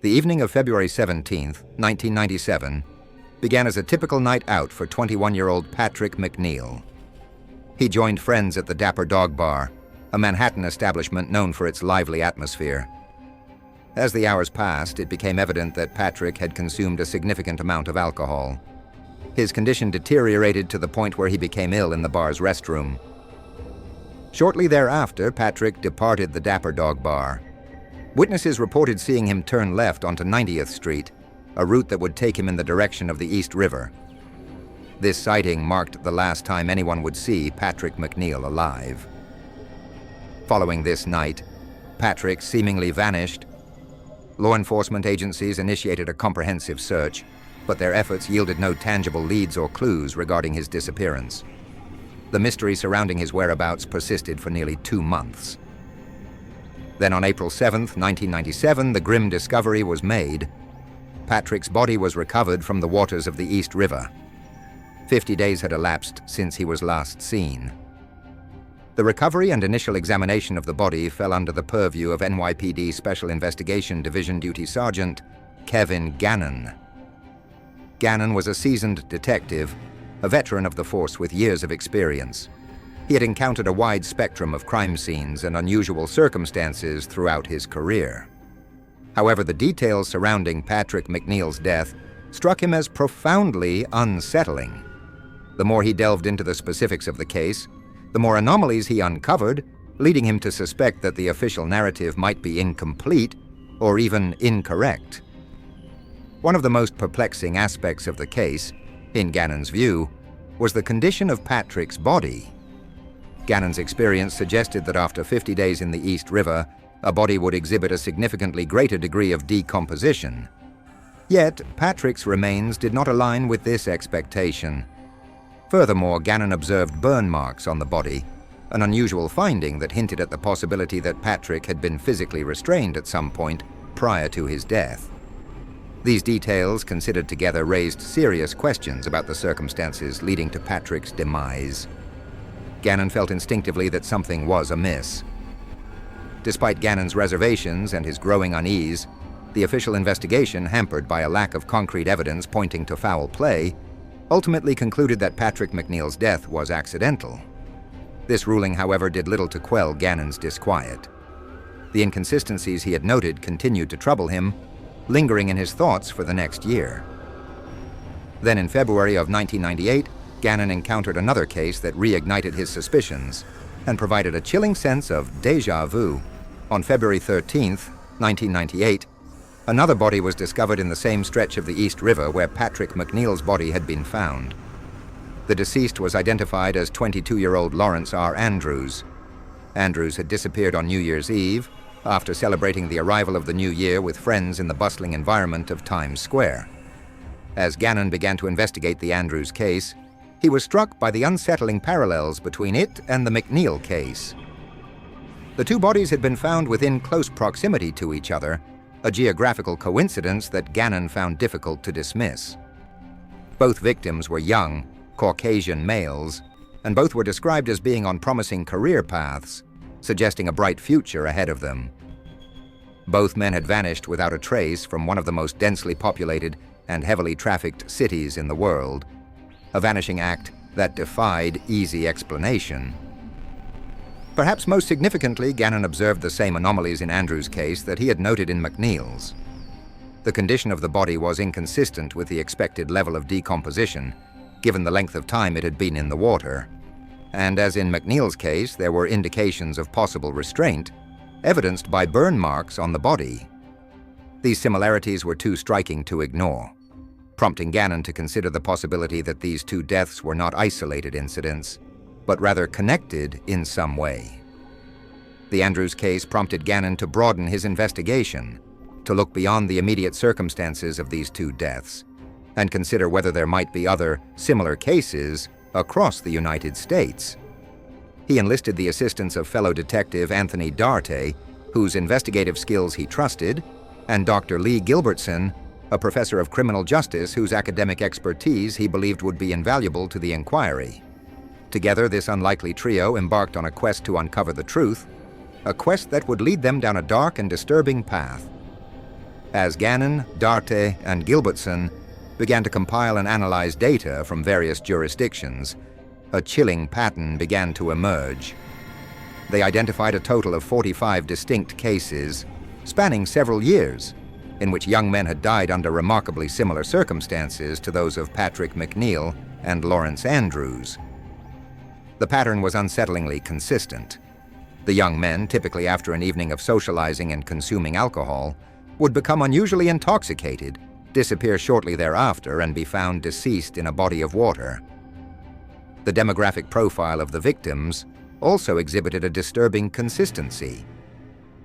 The evening of February 17, 1997, began as a typical night out for 21-year-old Patrick McNeil. He joined friends at the Dapper Dog Bar, a Manhattan establishment known for its lively atmosphere. As the hours passed, it became evident that Patrick had consumed a significant amount of alcohol. His condition deteriorated to the point where he became ill in the bar's restroom. Shortly thereafter, Patrick departed the Dapper Dog Bar. Witnesses reported seeing him turn left onto 90th Street, a route that would take him in the direction of the East River. This sighting marked the last time anyone would see Patrick McNeil alive. Following this night, Patrick seemingly vanished. Law enforcement agencies initiated a comprehensive search, but their efforts yielded no tangible leads or clues regarding his disappearance. The mystery surrounding his whereabouts persisted for nearly 2 months. Then on April 7, 1997, the grim discovery was made. Patrick's body was recovered from the waters of the East River. 50 days had elapsed since he was last seen. The recovery and initial examination of the body fell under the purview of NYPD Special Investigation Division Duty Sergeant Kevin Gannon. Gannon was a seasoned detective, a veteran of the force with years of experience. He had encountered a wide spectrum of crime scenes and unusual circumstances throughout his career. However, the details surrounding Patrick McNeil's death struck him as profoundly unsettling. The more he delved into the specifics of the case, the more anomalies he uncovered, leading him to suspect that the official narrative might be incomplete or even incorrect. One of the most perplexing aspects of the case, in Gannon's view, was the condition of Patrick's body. Gannon's experience suggested that after 50 days in the East River, a body would exhibit a significantly greater degree of decomposition. Yet, Patrick's remains did not align with this expectation. Furthermore, Gannon observed burn marks on the body, an unusual finding that hinted at the possibility that Patrick had been physically restrained at some point prior to his death. These details, considered together, raised serious questions about the circumstances leading to Patrick's demise. Gannon felt instinctively that something was amiss. Despite Gannon's reservations and his growing unease, the official investigation, hampered by a lack of concrete evidence pointing to foul play, ultimately concluded that Patrick McNeil's death was accidental. This ruling, however, did little to quell Gannon's disquiet. The inconsistencies he had noted continued to trouble him, lingering in his thoughts for the next year. Then in February of 1998, Gannon encountered another case that reignited his suspicions and provided a chilling sense of déjà vu. On February 13, 1998, another body was discovered in the same stretch of the East River where Patrick McNeil's body had been found. The deceased was identified as 22-year-old Lawrence R. Andrews. Andrews had disappeared on New Year's Eve after celebrating the arrival of the new year with friends in the bustling environment of Times Square. As Gannon began to investigate the Andrews case, he was struck by the unsettling parallels between it and the McNeil case. The two bodies had been found within close proximity to each other, a geographical coincidence that Gannon found difficult to dismiss. Both victims were young, Caucasian males, and both were described as being on promising career paths, suggesting a bright future ahead of them. Both men had vanished without a trace from one of the most densely populated and heavily trafficked cities in the world, a vanishing act that defied easy explanation. Perhaps most significantly, Gannon observed the same anomalies in Andrews' case that he had noted in McNeil's. The condition of the body was inconsistent with the expected level of decomposition, given the length of time it had been in the water. And as in McNeil's case, there were indications of possible restraint, evidenced by burn marks on the body. These similarities were too striking to ignore, prompting Gannon to consider the possibility that these two deaths were not isolated incidents, but rather connected in some way. The Andrews case prompted Gannon to broaden his investigation, to look beyond the immediate circumstances of these two deaths, and consider whether there might be other similar cases across the United States. He enlisted the assistance of fellow detective Anthony Darte, whose investigative skills he trusted, and Dr. Lee Gilbertson, a professor of criminal justice whose academic expertise he believed would be invaluable to the inquiry. Together, this unlikely trio embarked on a quest to uncover the truth, a quest that would lead them down a dark and disturbing path. As Gannon, Darte, and Gilbertson began to compile and analyze data from various jurisdictions, a chilling pattern began to emerge. They identified a total of 45 distinct cases, spanning several years, in which young men had died under remarkably similar circumstances to those of Patrick McNeil and Lawrence Andrews. The pattern was unsettlingly consistent. The young men, typically after an evening of socializing and consuming alcohol, would become unusually intoxicated, disappear shortly thereafter, and be found deceased in a body of water. The demographic profile of the victims also exhibited a disturbing consistency.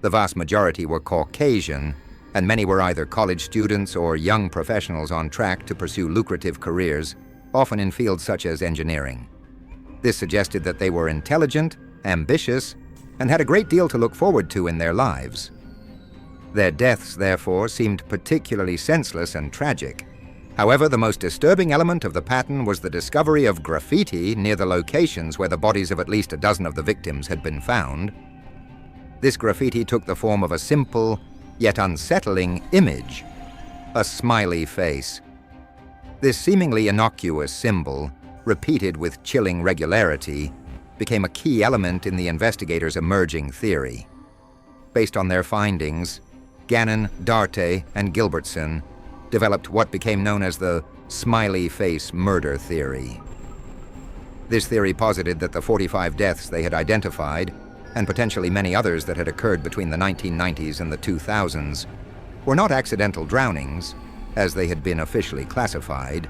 The vast majority were Caucasian, and many were either college students or young professionals on track to pursue lucrative careers, often in fields such as engineering. This suggested that they were intelligent, ambitious, and had a great deal to look forward to in their lives. Their deaths, therefore, seemed particularly senseless and tragic. However, the most disturbing element of the pattern was the discovery of graffiti near the locations where the bodies of at least a dozen of the victims had been found. This graffiti took the form of a simple, yet unsettling image, a smiley face. This seemingly innocuous symbol, repeated with chilling regularity, became a key element in the investigators' emerging theory. Based on their findings, Gannon, Darte, and Gilbertson developed what became known as the smiley face murder theory. This theory posited that the 45 deaths they had identified, and potentially many others that had occurred between the 1990s and the 2000s, were not accidental drownings, as they had been officially classified.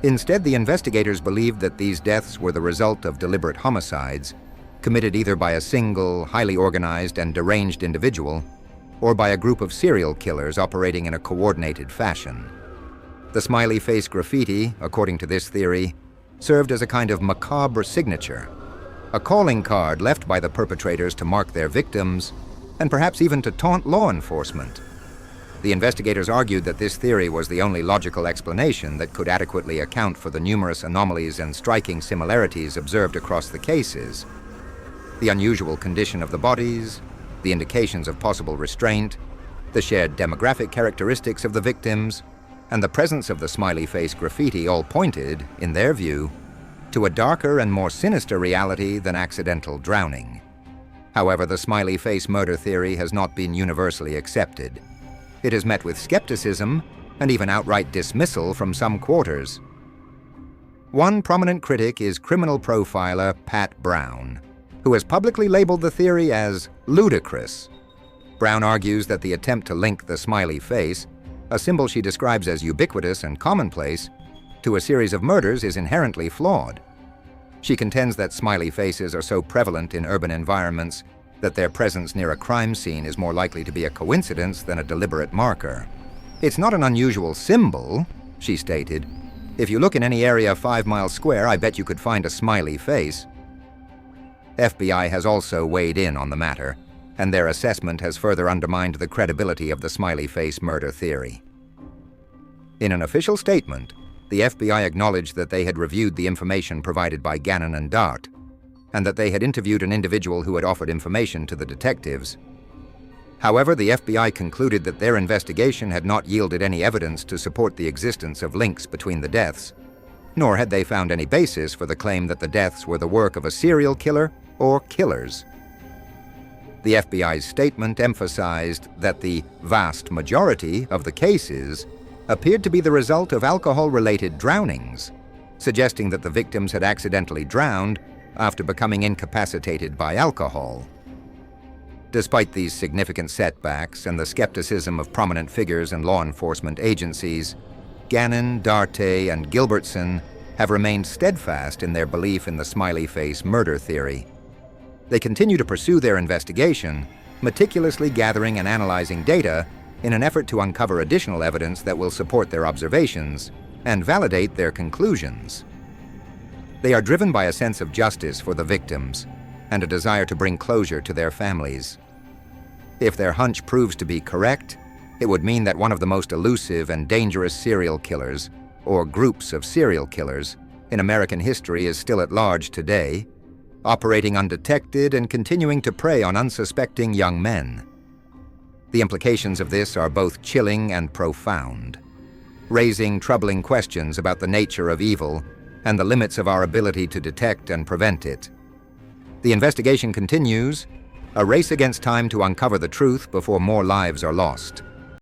Instead, the investigators believed that these deaths were the result of deliberate homicides, committed either by a single, highly organized and deranged individual, or by a group of serial killers operating in a coordinated fashion. The smiley face graffiti, according to this theory, served as a kind of macabre signature, a calling card left by the perpetrators to mark their victims, and perhaps even to taunt law enforcement. The investigators argued that this theory was the only logical explanation that could adequately account for the numerous anomalies and striking similarities observed across the cases. The unusual condition of the bodies, the indications of possible restraint, the shared demographic characteristics of the victims, and the presence of the smiley face graffiti all pointed, in their view, to a darker and more sinister reality than accidental drowning. However, the smiley face murder theory has not been universally accepted. It has met with skepticism and even outright dismissal from some quarters. One prominent critic is criminal profiler Pat Brown, who has publicly labeled the theory as ludicrous. Brown argues that the attempt to link the smiley face, a symbol she describes as ubiquitous and commonplace, to a series of murders is inherently flawed. She contends that smiley faces are so prevalent in urban environments that their presence near a crime scene is more likely to be a coincidence than a deliberate marker. "It's not an unusual symbol," she stated. "If you look in any area 5 miles square, I bet you could find a smiley face." FBI has also weighed in on the matter, and their assessment has further undermined the credibility of the smiley face murder theory. In an official statement, the FBI acknowledged that they had reviewed the information provided by Gannon and Dart, and that they had interviewed an individual who had offered information to the detectives. However, the FBI concluded that their investigation had not yielded any evidence to support the existence of links between the deaths, nor had they found any basis for the claim that the deaths were the work of a serial killer or killers. The FBI's statement emphasized that the vast majority of the cases appeared to be the result of alcohol-related drownings, suggesting that the victims had accidentally drowned after becoming incapacitated by alcohol. Despite these significant setbacks and the skepticism of prominent figures and law enforcement agencies, Gannon, Darte, and Gilbertson have remained steadfast in their belief in the smiley face murder theory. They continue to pursue their investigation, meticulously gathering and analyzing data in an effort to uncover additional evidence that will support their observations and validate their conclusions. They are driven by a sense of justice for the victims and a desire to bring closure to their families. If their hunch proves to be correct, it would mean that one of the most elusive and dangerous serial killers, or groups of serial killers, in American history is still at large today, operating undetected and continuing to prey on unsuspecting young men. The implications of this are both chilling and profound, raising troubling questions about the nature of evil and the limits of our ability to detect and prevent it. The investigation continues, a race against time to uncover the truth before more lives are lost.